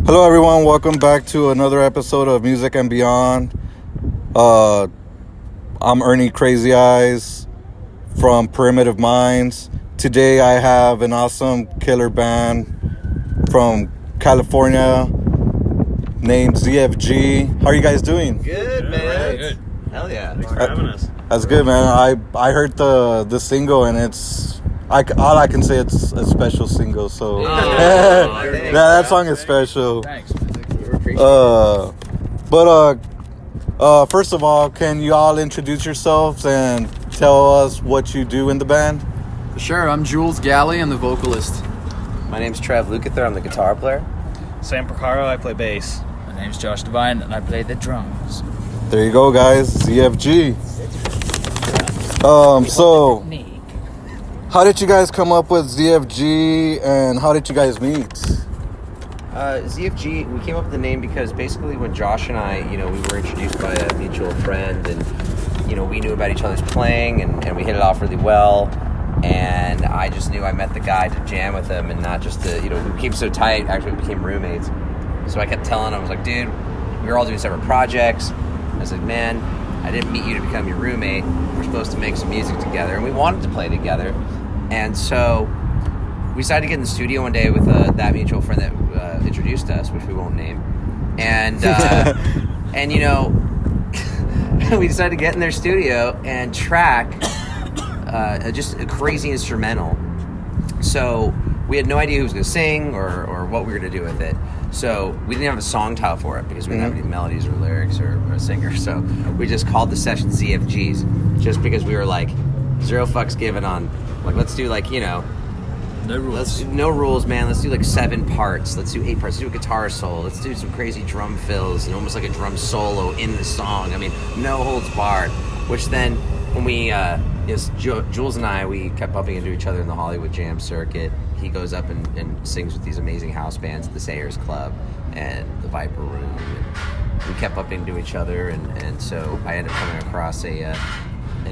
Hello, everyone. Welcome back to another episode of Music and Beyond. I'm Ernie Crazy Eyes from Primitive Minds. Today, I have an awesome killer band from California named ZFG. How are you guys doing? Good, man. Good. Hell yeah. Thanks for having us. That's good, man. I heard the single, and it's all I can say, it's a special single. So that song is special. Thanks. First of all, can you all introduce yourselves and tell us what you do in the band? Sure, I'm Jules Galley. I'm the vocalist. My name's Trev Lukather. I'm the guitar player. Sam Procaro, I play bass. My name's Josh Devine, and I play the drums. There you go, guys. ZFG. So how did you guys come up with ZFG, and how did you guys meet? ZFG, we came up with the name because basically when Josh and I, we were introduced by a mutual friend, and, we knew about each other's playing, and we hit it off really well. And I just knew I met the guy to jam with him, and not just to, we became so tight, actually we became roommates. So I kept telling him, I was like, dude, we were all doing separate projects. I said, man, I didn't meet you to become your roommate. We're supposed to make some music together, and we wanted to play together. And so we decided to get in the studio one day with that mutual friend that introduced us, which we won't name. And, we decided to get in their studio and track just a crazy instrumental. So we had no idea who was going to sing or what we were going to do with it. So we didn't have a song title for it because we didn't have any melodies or lyrics or a singer. So we just called the session ZFGs just because we were like, zero fucks given on, like, let's do like, no rules. No rules, man. Let's do like 7 parts. Let's do 8 parts. Let's do a guitar solo. Let's do some crazy drum fills and almost like a drum solo in the song. I mean, no holds barred. Which then, when we, Jules and I, we kept bumping into each other in the Hollywood Jam circuit. He goes up and sings with these amazing house bands at the Sayers Club and the Viper Room. And we kept bumping into each other, and so I ended up coming across an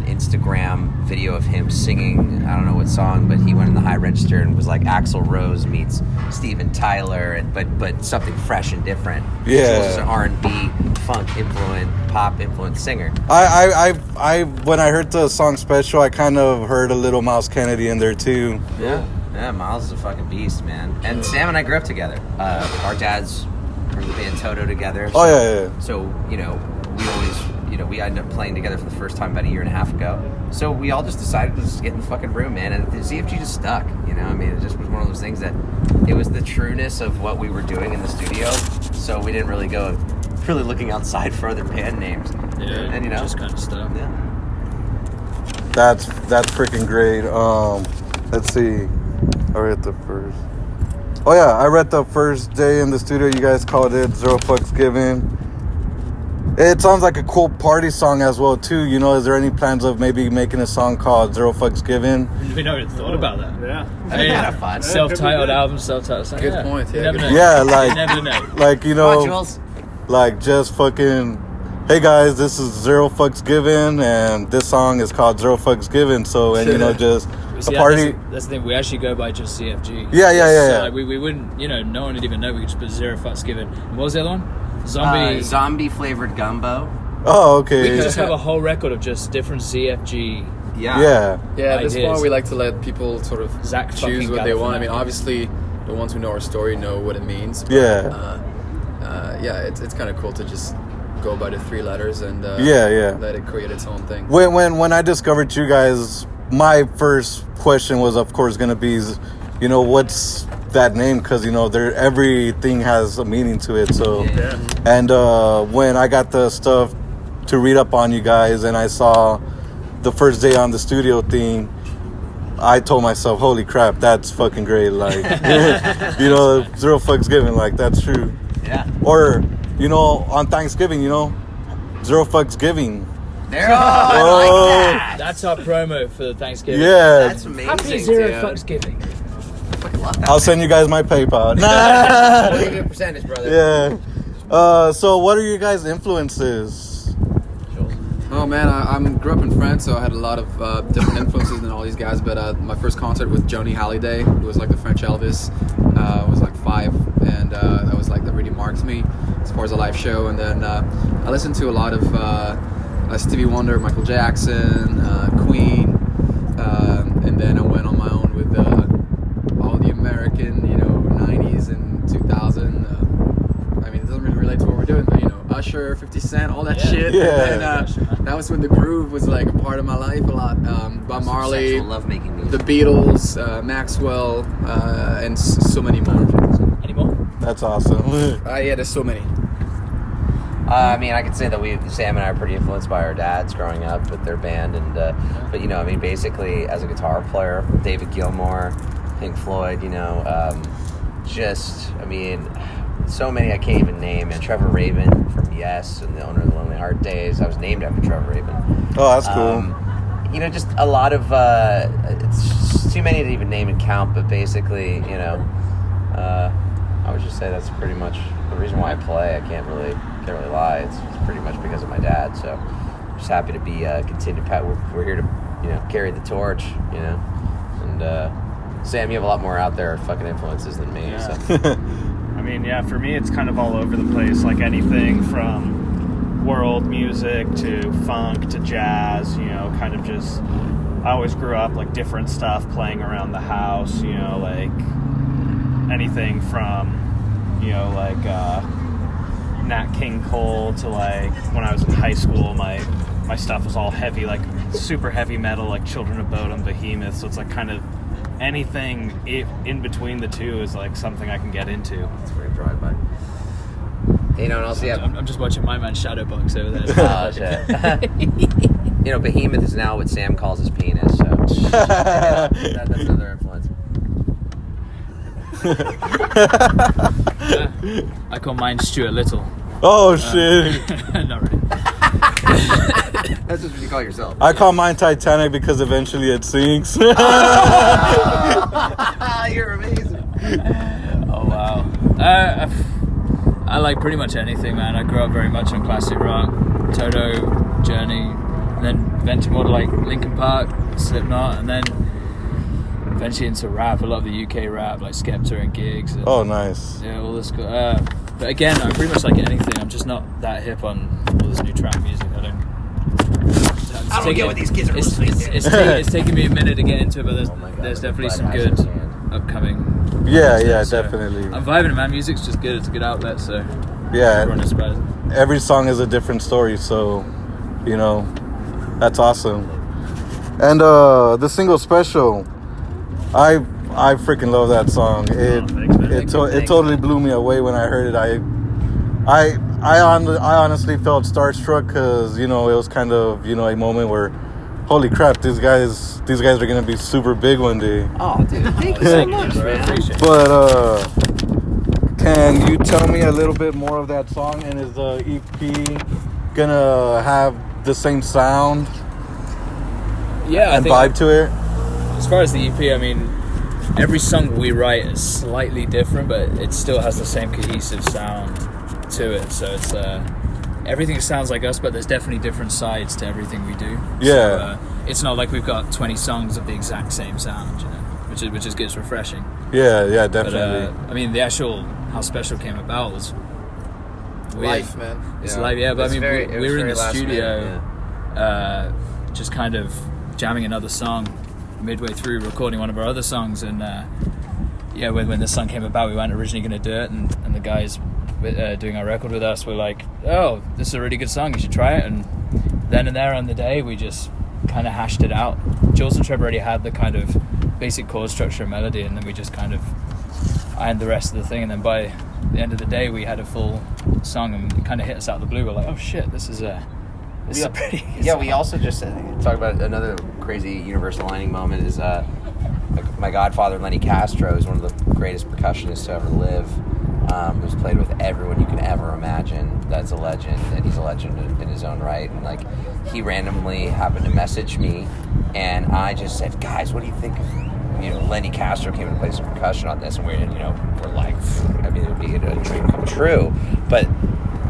Instagram video of him singing, I don't know what song, but he went in the high register and was like Axl Rose meets Steven Tyler, but something fresh and different. Yeah. Jules is an R&B, funk influenced, pop influenced singer. I when I heard the song Special, I kind of heard a little Miles Kennedy in there too. Yeah, Miles is a fucking beast, man. And Sam and I grew up together. Our dads were in the band Toto together. So, Yeah. So, we always, we ended up playing together for the first time about a year and a half ago. So we all just decided to just get in the fucking room, man. And the ZFG just stuck, I mean, it just was one of those things that it was the trueness of what we were doing in the studio. So we didn't really go looking outside for other band names. Yeah, and just kind of stuff. Yeah. That's freaking great. Let's see. I read the first. Oh yeah, I read the first day in the studio. You guys called it Zero Fucks Given. It sounds like a cool party song as well too. Is there any plans of maybe making a song called Zero Fucks Given? We never thought about that. Yeah. I mean, kind of fun. Self-titled album, self-titled song. Good point, yeah. You never know. Yeah, You never know. like Come on, Jules. like just fucking. Hey guys, this is Zero Fucks Given, and this song is called Zero Fucks Given. So, and just See, a party. That's the thing. We actually go by just CFG. Yeah. So, like, we wouldn't, no one would even know. We could just put Zero Fucks Given. And what was the other one? Zombie flavored gumbo. Oh, okay. We could just have a whole record of just different ZFG. Yeah. Yeah, this Ideas. one we like to let people sort of Zach choose fucking what they want. I mean, Galifianakis. obviously, the ones who know our story know what it means. But, it's kind of cool to just go by the 3 letters and let it create its own thing. When I discovered you guys, my first question was, of course, going to be, what's that name? Because everything has a meaning to it. So, and when I got the stuff to read up on you guys, and I saw the first day on the studio thing, I told myself, "Holy crap, that's fucking great!" Like, Zero Fucks Given, like that's true. Yeah. Or, on Thanksgiving, Zero Fucks Giving. There. I like that. That's our promo for the Thanksgiving. Yeah. That's amazing. Happy Zero dude. Fucks Giving. I fucking love that. I'll send you guys my PayPal. Nah. We'll give you a percentage, brother. Yeah. So what are your guys' influences? Oh man, I grew up in France, so I had a lot of different influences than all these guys. But my first concert with Johnny Hallyday, who was like the French Elvis, was like 5, and that was like the really marked me as far as a live show. And then I listened to a lot of Stevie Wonder, Michael Jackson, Queen, and then I went on my own with all the American, 90s and 2000. I mean, it doesn't really relate to what we're doing, but Usher, 50 Cent, all that shit. Yeah. And that was when the groove was like a part of my life a lot. Bob Marley, love-making music. the Beatles, Maxwell, and so many more. Any more? That's awesome. Yeah, there's so many. I mean, I could say that Sam and I are pretty influenced by our dads growing up with their band, and but I mean, basically as a guitar player, David Gilmour, Pink Floyd, so many I can't even name. And Trevor Rabin from Yes, and the owner of the Lonely Heart Days. I was named after Trevor Rabin. Oh, that's cool. Just a lot of it's just too many to even name and count. But basically, I would just say that's pretty much the reason why I play. I can't really lie. It's pretty much because of my dad. So just happy to be continue. We're here to carry the torch. And Sam, you have a lot more out there fucking influences than me. Yeah. So. I mean, yeah, for me, it's kind of all over the place. Like anything from world music to funk to jazz, kind of just, I always grew up like different stuff playing around the house, like anything from, Nat King Cole to like when I was in high school, my stuff was all heavy, like super heavy metal, like Children of Bodom, Behemoth. So it's like kind of anything in between the two is like something I can get into. It's a great drive-by. And also, yeah. I'm just watching my man Shadowbox over there. Oh, shit. Behemoth is now what Sam calls his penis, so that's another influence. I call mine Stuart Little. Oh, shit. Not really. That's just what you call yourself. I call mine Titanic because eventually it sinks. You're amazing. Oh, wow. I like pretty much anything, man. I grew up very much on classic rock, Toto, Journey, and then eventually more to like Linkin Park, Slipknot, and then eventually into rap, a lot of the UK rap, like Skepta and Gigs. And, Oh, nice. yeah, all this. But again, I pretty much like anything. I'm just not that hip on all this new trap music. I don't get what these kids are listening to. It's taking me a minute to get into it, but Oh my God, there's I'm definitely glad some I good understand. upcoming. Yeah, So definitely. I'm vibing it, man. Music's just good. It's a good outlet, so Yeah, everyone is surprised. every song is a different story, so that's awesome. And the single Special, I freaking love that song. It thanks, man. it totally blew me away when I heard it. I honestly felt starstruck because it was kind of a moment where, holy crap, these guys are gonna be super big one day. Oh, dude, thank you so much, bro. man. Appreciate it. But can you tell me a little bit more of that song? And is the EP gonna have the same sound Yeah, I and think vibe to it? as far as the EP, I mean, every song we write is slightly different, but it still has the same cohesive sound to it. So it's everything sounds like us, but there's definitely different sides to everything we do. Yeah. So, it's not like we've got 20 songs of the exact same sound, which is good, it's refreshing. Yeah, But definitely. I mean, the actual how Special came about was weird. Life, man. It's live, yeah. But I mean, we were in the studio, yeah. just kind of jamming another song midway through recording one of our other songs, and when this song came about, we weren't originally going to do it, and the guys doing our record with us were like, "Oh, this is a really good song. You should try it." And then and there on the day, we just kind of hashed it out. Jules and Trevor already had the kind of basic chord structure and melody, and then we just kind of ironed the rest of the thing. And then by the end of the day, we had a full song, and it kind of hit us out of the blue. We're like, "Oh shit, this is a pretty good Yeah, song." we also just talk about another crazy universe aligning moment is my godfather Lenny Castro is one of the greatest percussionists to ever live, who's played with everyone you can ever imagine. That's a legend, and he's a legend in his own right. And like, he randomly happened to message me, and I just said, "Guys, what do you think if Lenny Castro came and played some percussion on this?" And we're like, I mean, it would be a dream come true, but.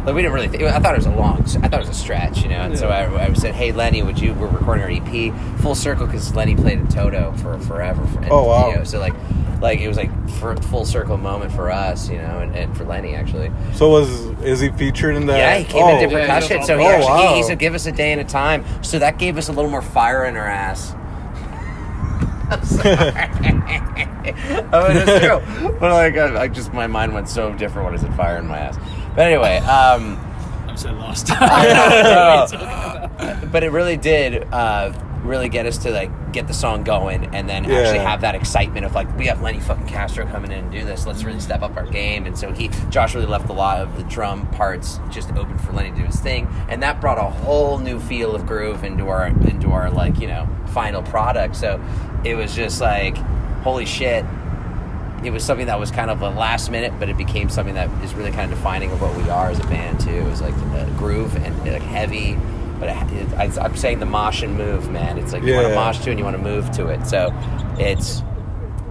Like, we didn't really think. I thought it was a stretch, And so I said, "Hey, Lenny, we're recording our EP full circle because Lenny played in Toto for forever." Oh, wow. So like like it was like for full circle moment for us, you know, and for Lenny actually. So is he featured in that? Yeah, he came in yeah, percussion, so he Oh, actually wow. he said give us a day and a time, so that gave us a little more fire in our ass. I'm sorry. I mean, it's true. But like, I just my mind went so different when I said fire in my ass. But anyway, I'm so lost. but it really did really get us to like get the song going, and then actually have that excitement of like we have Lenny fucking Castro coming in and do this. Let's really step up our game. And so Josh really left a lot of the drum parts just open for Lenny to do his thing, and that brought a whole new feel of groove into our like, you know, final product. So it was just like, holy shit. It was something that was kind of a last minute, but it became something that is really kind of defining of what we are as a band too. It was like a groove and like heavy, but I'm saying the mosh and move, man. It's like you want to mosh to and you want to move to it. So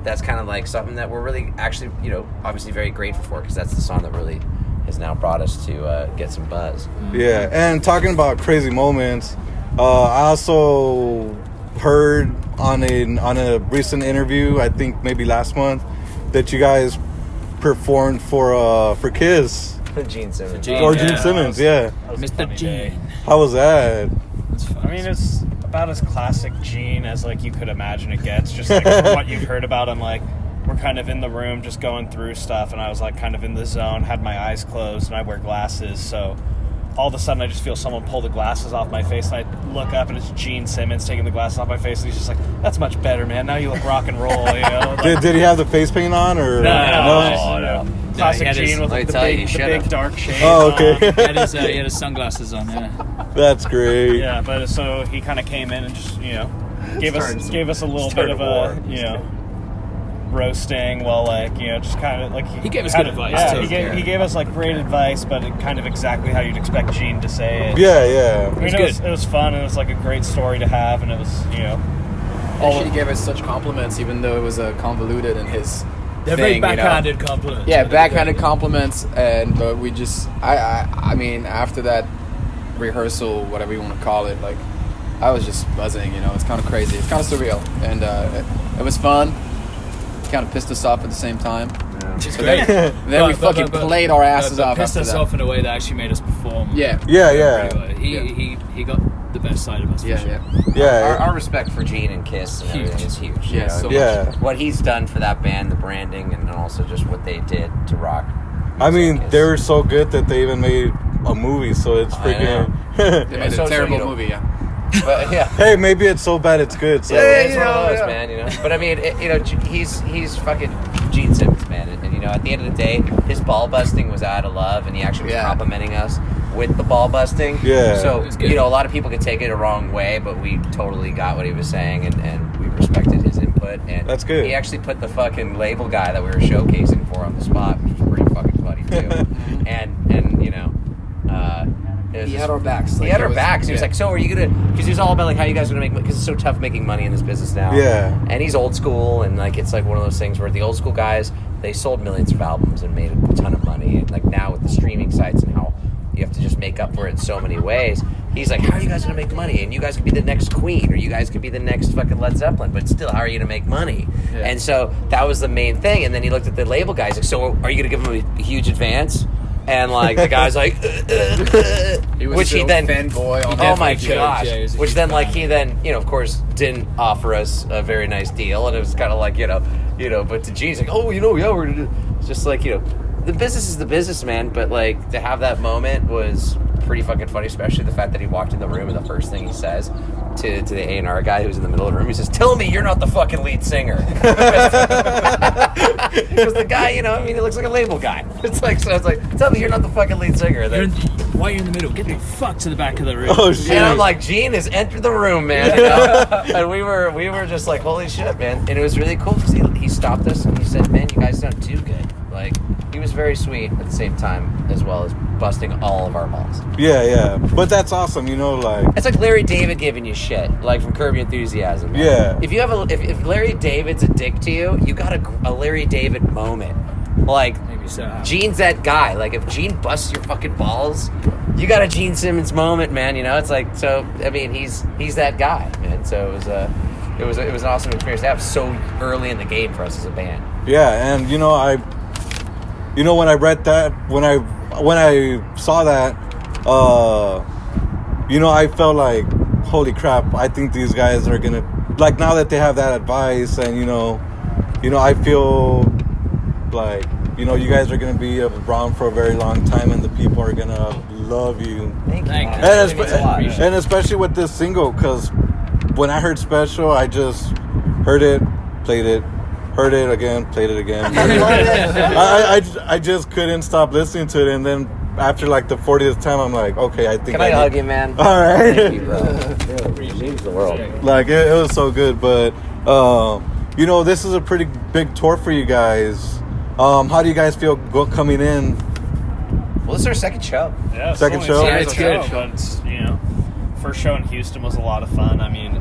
that's kind of like something that we're really actually, you know, obviously very grateful for, because that's the song that really has now brought us to get some buzz. Yeah, and talking about crazy moments, I also heard on a recent interview, I think maybe last month, that you guys performed for Kiss. Gene Simmons. Or Gene Simmons, yeah. Mr. Gene. How was that? I mean, it's about as classic Gene as like you could imagine it gets. Just like from what you've heard about him, like we're kind of in the room just going through stuff, and I was like kind of in the zone, had my eyes closed, and I wear glasses, so all of a sudden I just feel someone pull the glasses off my face, and I look up and it's Gene Simmons taking the glasses off my face, and he's just like, that's much better, man. Now you look rock and roll, you know? Like, Did he have the face paint on, or no. Classic he had his- Gene with let me like, the tell you, big, he the big should've. dark shade Oh, okay. on. He had his sunglasses on, yeah. That's great. Yeah, but so he kind of came in and just, you know, gave us a little bit of a, you know, roasting, while like, you know, just kind of like He gave us good advice, Yeah, too. he gave us like great advice, but it kind of exactly how you'd expect Gene to say it. Yeah. I mean, it was fun, and it was like a great story to have, and it was, you know, Actually, he gave us such compliments, even though it was convoluted in his They're thing, very you know. backhanded compliments. Yeah, backhanded compliments, and but we just, I mean, after that rehearsal, whatever you want to call it, like, I was just buzzing, you know. It's kind of crazy, it's kind of surreal, and it was fun. Kind of pissed us off at the same time. It's But great. then we fucking played our asses off Pissed after us that. off in a way that actually made us perform. Yeah. He got the best side of us. Yeah, for sure. Yeah. Our respect for Gene and Kiss and everything is huge. Yeah, you know? so Yeah. What he's done for that band, the branding, and also just what they did to rock. I mean, music is- they were so good that they even made a movie, so it's I freaking... They made So- a so, terrible you know- movie, yeah. But yeah. Hey, maybe it's so bad it's good, so... It's you one of know, those, yeah. man, you know. But I mean, you know, he's fucking Gene Simmons, man, and you know, at the end of the day, his ball busting was out of love, and he actually was Yeah. complimenting us with the ball busting. Yeah. So It was good. you know, a lot of people could take it a wrong way, but we totally got what he was saying, and we respected his input. And That's good. He actually put the fucking label guy that we were showcasing for on the spot, which was pretty fucking funny too. and you know. It was He just- had our backs. He like, had it our was- backs. He was yeah. like, "So are you gonna?" Because he was all about like how you guys are gonna make money, because it's so tough making money in this business now. Yeah. And he's old school, and like it's like one of those things where the old school guys, they sold millions of albums and made a ton of money, and like now with the streaming sites and how you have to just make up for it in so many ways. He's like, "How are you guys gonna make money? And you guys could be the next Queen, or you guys could be the next fucking Led Zeppelin, but still, how are you gonna make money?" Yeah. And so that was the main thing. And then he looked at the label guys like, "So are you gonna give them a huge advance?" And like the guy's like, He was which he so then fanboy on oh my definitely showed, gosh! yeah, he was a Which huge then, like, fan. he then, you know, of course, didn't offer us a very nice deal, and it was kind of like, you know, but to Gene's like, oh, you know, yeah, we're gonna do. It's just like, you know, the business is the business, man. But like to have that moment was pretty fucking funny, especially the fact that he walked in the room and the first thing he says to the A&R guy who's in the middle of the room, he says, "Tell me you're not the fucking lead singer." Because the guy, you know, I mean, he looks like a label guy. It's like, so it's like, "Tell me you're not the fucking lead singer." You're Then, why are you in the middle? Get the fuck to the back of the room. Oh, shit. and I'm like, Gene has entered the room, man. You know? And we were just like, holy shit, man. And it was really cool because he stopped us and he said, "Man, you guys sound too good." Like, he was very sweet at the same time, as well as busting all of our balls. Yeah. But that's awesome, you know, like... It's like Larry David giving you shit, like from Curb Your Enthusiasm. Man. Yeah. If you have if Larry David's a dick to you, you got a Larry David moment. Like, Maybe so. Gene's that guy. Like, if Gene busts your fucking balls, you got a Gene Simmons moment, man. You know, it's like, so. I mean, he's that guy, man. So it it was an awesome experience to have so early in the game for us as a band. Yeah, and when I read that, when I saw that, I felt like, holy crap! I think these guys are gonna, like, now that they have that advice, and I feel like, you guys are gonna be around for a very long time, and the people are gonna love you. Thank you. Thank you. And especially with this single, because when I heard Special, I just heard it, played it, heard it again, played it again. I just couldn't stop listening to it, and then after like the 40th time, I'm like, okay, I think Can I hug you, man? All right. Thank you, bro. It means the world. Like it was so good, but this is a pretty big tour for you guys. How do you guys feel coming in? Well, this is our second show. Yeah, Second it's show? only Yeah, our it's second good. show, but it's, first show in Houston was a lot of fun. I mean,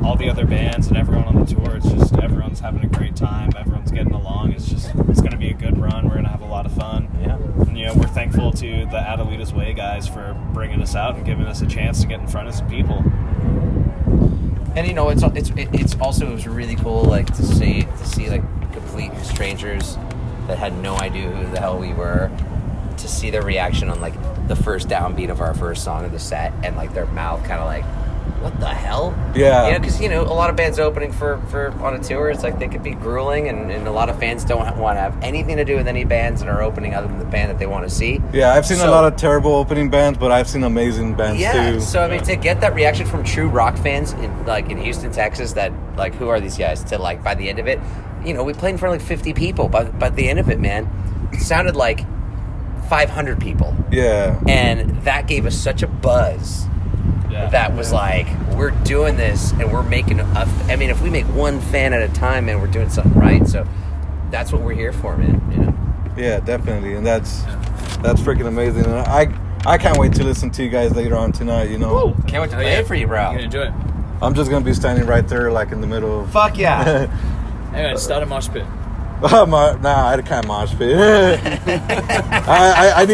all the other bands and everyone on the tour, it's just everyone's having a great time. Everyone's getting along. It's going to be a good run. We're going to have a lot of fun. Yeah. And, we're thankful to the Adelita's Way guys for bringing us out and giving us a chance to get in front of some people. And it was really cool, like, to see like complete strangers that had no idea who the hell we were, to see their reaction on like the first downbeat of our first song of the set, and like their mouth kind of like, what the hell? Yeah. Because a lot of bands opening for on a tour, it's like they could be grueling, and a lot of fans don't want to have anything to do with any bands that are opening other than the band that they want to see. Yeah, I've seen a lot of terrible opening bands, but I've seen amazing bands too. So I mean, to get that reaction from true rock fans in Houston, Texas, that like, who are these guys? To like, by the end of it, we played in front of like 50 people. But by the end of it, man, it sounded like 500 people. Yeah. And that gave us such a buzz. Yeah. That was like, we're doing this, and we're making if we make one fan at a time, man, we're doing something right. So that's what we're here for, man. Yeah, definitely, and that's freaking amazing. And I can't wait to listen to you guys later on tonight. Can't wait to play it for you, bro. You're gonna enjoy it. I'm just gonna be standing right there, like in the middle of. Fuck yeah. Anyway, start a mosh pit. I can't mosh pit. I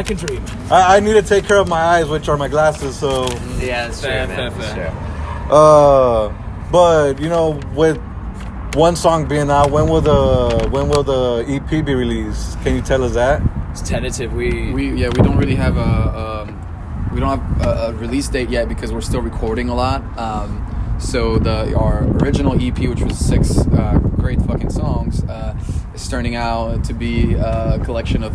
can dream. I need to take care of my eyes, which are my glasses. So. Yeah, that's true, Fair, man. fair, That's fair. true. But with one song being out, when will the EP be released? Can you tell us that? It's tentative. We don't really have a release date yet because we're still recording a lot. So our original EP, which was 6 great fucking songs, is turning out to be a collection of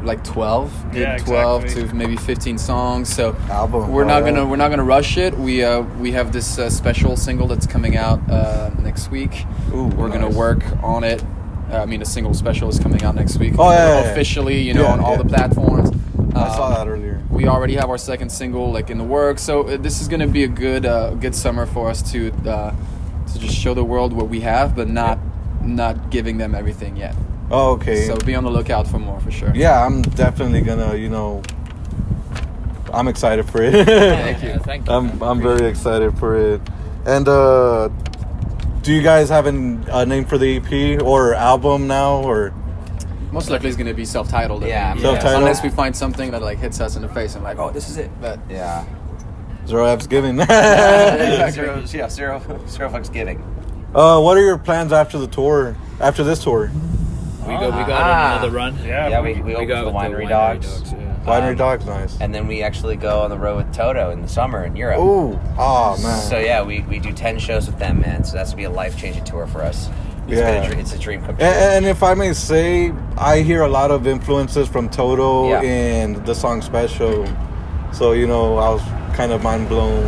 like 12, Yeah, 12 exactly. to maybe 15 songs. So Album. we're not gonna rush it. We have this special single that's coming out next week. Ooh, we're gonna nice. work on it. A single special is coming out next week. Oh, yeah, yeah. Officially, Yeah, on all yeah. the platforms. I saw that earlier. We already have our second single like in the works, so this is gonna be a good summer for us to just show the world what we have, but not giving them everything yet. Oh, okay. So be on the lookout for more for sure. Yeah, I'm definitely gonna. I'm excited for it. Thank you. Thank you. I'm very excited for it. And do you guys have a name for the EP or album now, or? Most likely it's gonna be self-titled. I Yeah, think. Self-titled? Unless we find something that like hits us in the face and like, oh, this is it. But Yeah. Zero F's giving. Zero fucks giving. What are your plans after the tour? After this tour? We got another run. Yeah, we We opened got the with Winery Dogs. yeah. Winery Dogs, nice. And then we actually go on the road with Toto in the summer in Europe. Ooh, oh man. So yeah, we do 10 shows with them, man. So that's gonna be a life-changing tour for us. Yeah. It's a dream come true. And if I may say, I hear a lot of influences from Toto Yeah. in the song Special. So, I was kind of mind blown.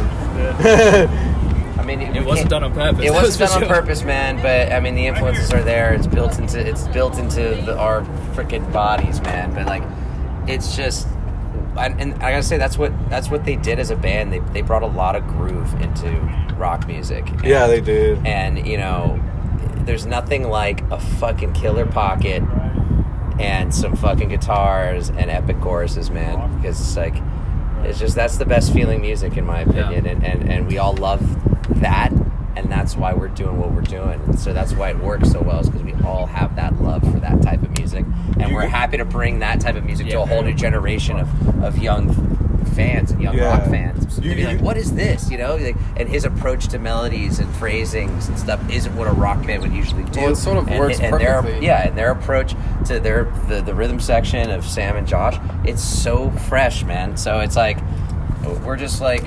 I mean, It wasn't done on purpose. It wasn't that's done for on sure. purpose, man. But I mean, the influences are there. It's built into our freaking bodies, man. But like, it's just, and I gotta say, that's what they did as a band. They brought a lot of groove into rock music. Yeah, they did. And there's nothing like a fucking killer pocket and some fucking guitars and epic choruses, man. Because it's like, that's the best feeling music in my opinion. Yeah. And we all love that, and that's why we're doing what we're doing. And so that's why it works so well, is because we all have that love for that type of music, and we're happy to bring that type of music to a whole new generation of young fans and young Yeah. rock fans. They'd be You- like, "What is this?" You know, like, and his approach to melodies and phrasings and stuff isn't what a rock band would usually do. Well, it sort of works and perfectly. and their approach to the rhythm section of Sam and Josh, it's so fresh, man. So it's like we're just like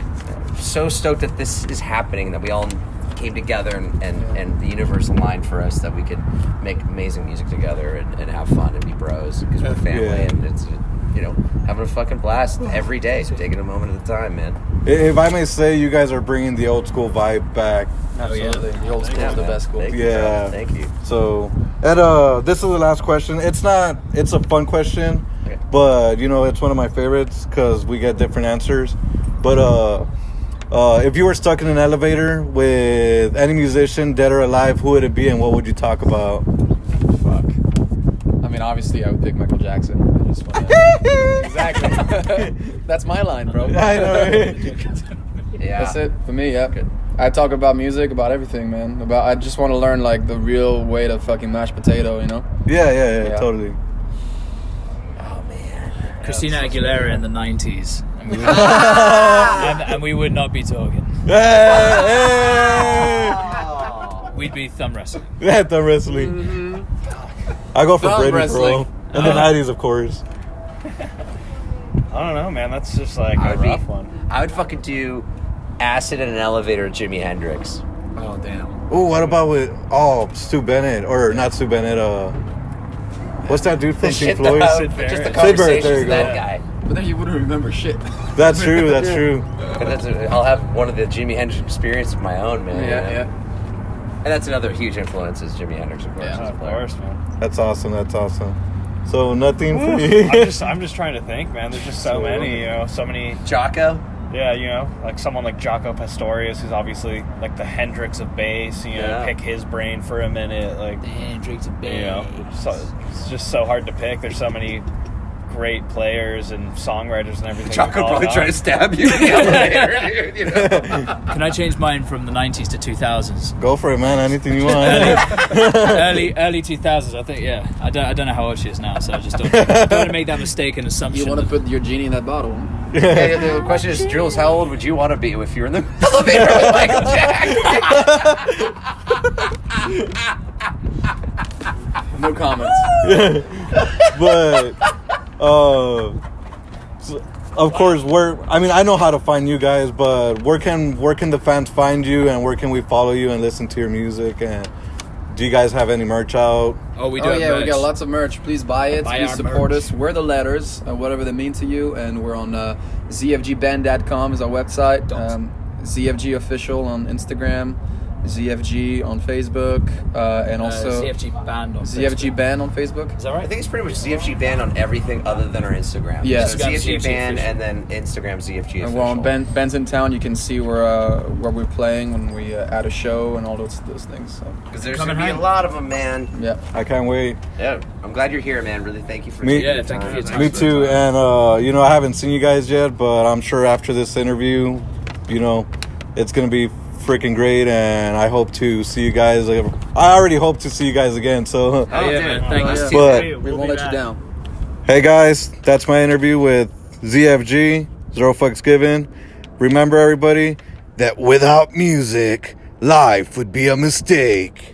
so stoked that this is happening, that we all came together and the universe aligned for us that we could make amazing music together and have fun and be bros because we're family and it's, you know, having a fucking blast every day, so taking a moment at a time, man. If I may say, you guys are bringing the old school vibe back. Absolutely. The old school is the man. best school. Thank you, Yeah. bro. Thank you. So, and this is the last question. It's a fun question, Okay. but you know, it's one of my favorites because we get different answers. But if you were stuck in an elevator with any musician, dead or alive, who would it be and what would you talk about? Fuck. I mean, obviously, I would pick Michael Jackson. I just wanna... Exactly. That's my line, bro. I know. Yeah. That's it for me. Yeah. I talk about music, about everything, man. I just want to learn like the real way to fucking mashed potato, you know? Yeah, totally. Oh man. Christina Aguilera in the 90s. And we would, and we would not be talking. Hey! We'd be thumb wrestling. Yeah, thumb wrestling. Mm-hmm. I go for Thumb Brady, wrestling. bro. In the 90s, of course. I don't know, man. That's just like I a would rough one. I would fucking do acid in an elevator with Jimi Hendrix. Oh, damn. Oh, what about with Stu Bennett or not Stu Bennett? What's that dude from Pink Shit Floyd? about Sid just Barrett. the Sid Barrett, conversations there you of that go. guy. But then you wouldn't remember shit. That's true. That's true. But I'll have one of the Jimi Hendrix experience of my own, man. you know? Yeah. And that's another huge influence is Jimi Hendrix, of course. Yeah, as a Of player. course, man. That's awesome. That's awesome. So nothing for you. I'm just trying to think, man. There's just so many, you know, so many. Jocko? Yeah, you know, like someone like Jaco Pastorius, who's obviously like the Hendrix of bass. You know, Yeah. pick his brain for a minute, like Hendrix and you know, it's just so hard to pick. There's so many great players and songwriters and everything. Jocko probably tried to stab you in the elevator, dude, you know? Can I change mine from the 90s to 2000s? Go for it, man. Anything you want. early 2000s, I think. Yeah, I don't know how old she is now, so I just don't want to make that mistaken assumption. You want to put your genie in that bottle. Okay, the question is, Jules, how old would you want to be if you were in the elevator with Michael Jackson? No comments. But so, of course, I know how to find you guys, but where can the fans find you, and where can we follow you and listen to your music? And do you guys have any merch out? Oh, we do. Oh have yeah, we merch. got lots of merch. Please buy it. Buy Please our support merch. us. Wear the letters, whatever they mean to you. And we're on zfgband.com is our website. ZFG official on Instagram, ZFG on Facebook, and also CFG band on ZFG Facebook. Band on Facebook. Is that I right? think it's pretty much ZFG Band on everything other than our Instagram. Yeah. So Instagram, ZFG ZFG Band official. and then Instagram ZFG official. And we're on Ben's in town. You can see where we're playing when we add a show and all those things. So Because there's Come going to and be a hang. lot of them, man. yeah. I can't wait. Yeah, I'm glad you're here, man. Really, thank you for Me- taking Yeah, the thank you time. for your time. Me too. And you know, I haven't seen you guys yet, but I'm sure after this interview, you know, it's gonna be freaking great, and I hope to see you guys. I already hope to see you guys again. So, Oh, yeah, dude. man. Thank Us you. too. But- Hey, We we'll won't be let you back. down. hey guys, that's my interview with ZFG. Zero fucks given. Remember, everybody, that without music, life would be a mistake.